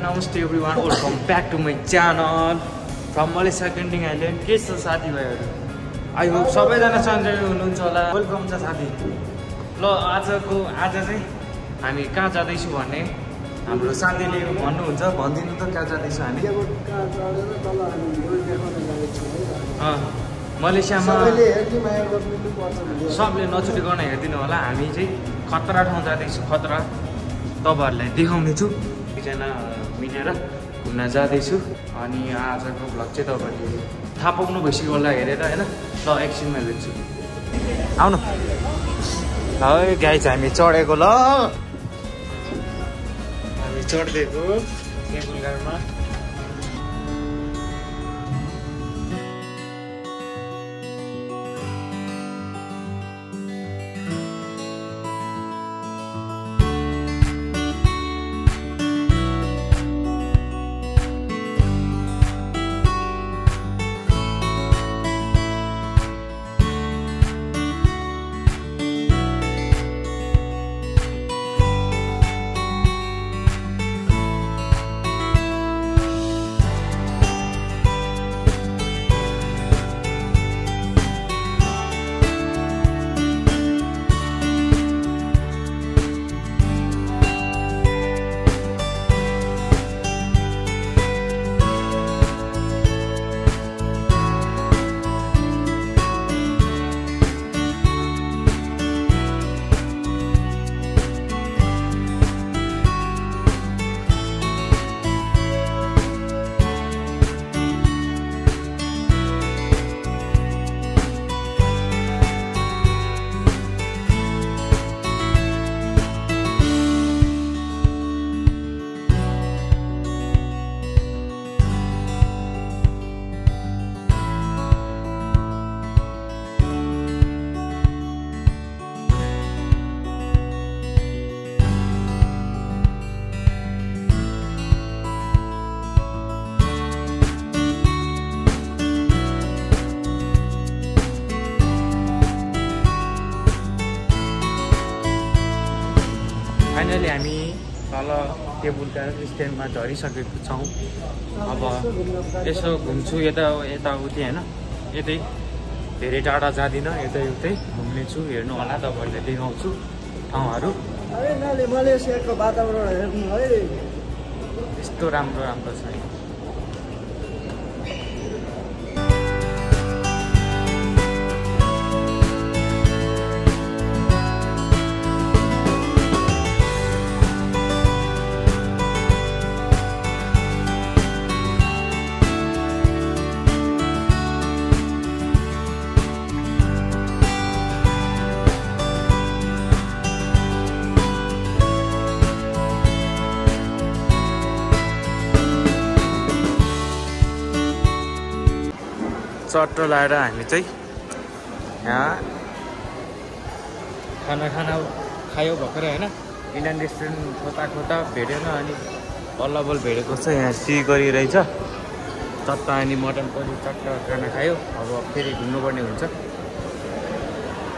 नमस्ते everyone, welcome back to my channel from Malaysia Genting island. के छ साथीभाइहरू, आई होप सबैजना सन्चै हुनुहुन्छ होला। वेलकम छ साथी। ल आज चाहिँ हामी कहाँ जाँदैछु भन्ने हाम्रो साथीले भन्नुहुन्छ, भनिदिनु त कहाँ जाँदैछु हामी। मलेसियामा सबले नछुटिकन हेरिदिनु होला। हामी चाहिँ खतरा ठाउँ जाँदैछु, खतरा तपाईँहरूलाई देखाउने छु। एकजना मिलेर घुम्न जाँदैछु अनि आजको भ्लग चाहिँ तपाईँहरूले थाहा पाउनु भइसक्यो होला हेरेर होइन। ल एकछिनमा भेट्छु, आउनु। ल गाइज हामी चढेको, ल हामी चढिदिएको केबुल कारमा। फाइनली हामी तल केबुल कार स्ट्यान्डमा झरिसकेको छौँ। अब यसो घुम्छु यताउति होइन, यतै धेरै टाढा जाँदिनँ, यतै घुम्नेछु। हेर्नु होला, तपाईँहरूले देखाउँछु ठाउँहरू। मलेसियाको वातावरण हेर्नु है, यस्तो राम्रो राम्रो छ। चट्टो लाएर हामी चाहिँ यहाँ खाना खायो भर्खरै होइन। इन्डियन रेस्टुरेन्ट खोता भेटेन अनि बल्ल भेटेको छ। यहाँ सिकरी रहेछ, चट्ट अनि मटन करी चट्ट खाना खायो। अब फेरि घुम्नुपर्ने हुन्छ।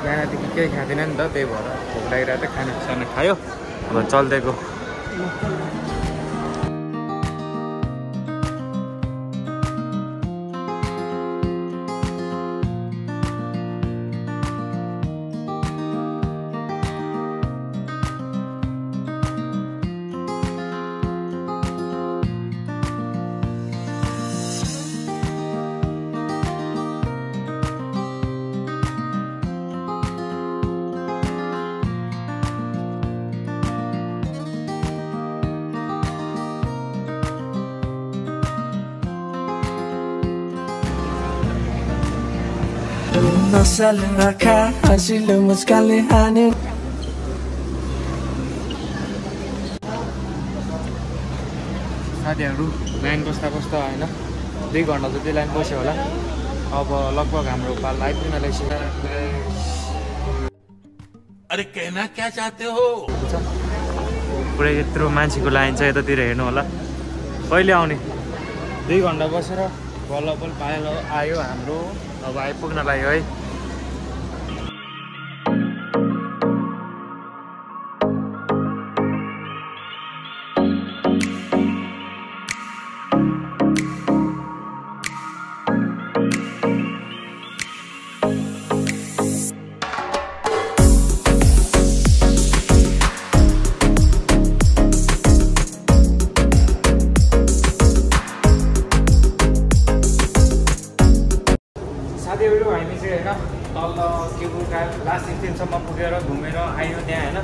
बिहानदेखि केही खाँदैन नि त, त्यही भएर भोक लागिरहेको थियो। खाना खायो, अब चल्दैको। हँसिलो मुस्कानले हाने। साथीहरू लाइन बस्दा होइन 2 घन्टा जति लाइन बस्यो होला। अब लगभग हाम्रो पाल आइपुग्न लागिसक्यो। अरे कहना क्या चाहते हो? पुरै यत्रो मान्छेको लाइन छ यतातिर, हेर्नु होला। कहिले आउने? 2 घन्टा बसेर बल्ल आयो हाम्रो। अब आइपुग्न लाग्यो है। साथीहरू हामी चाहिँ होइन तल केबुलका लास्ट स्टेसनसम्म पुगेर घुमेर आयो त्यहाँ होइन।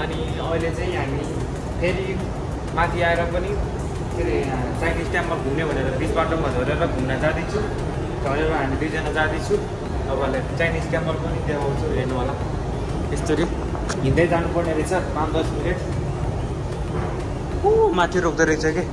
अनि अहिले चाहिँ हामी फेरि माथि आएर पनि के अरे चाइनिज टेम्पल घुम्ने भनेर बिच बाटोमा झरेर घुम्न जाँदैछु। झरेर हामी दुईजना जाँदैछु। तपाईँहरूलाई चाइनिज टेम्पल पनि देखाउँछु, हेर्नु होला। यसरी हिँड्दै जानुपर्ने रहेछ 5-10 मिनट। माथि रोक्दो रहेछ कि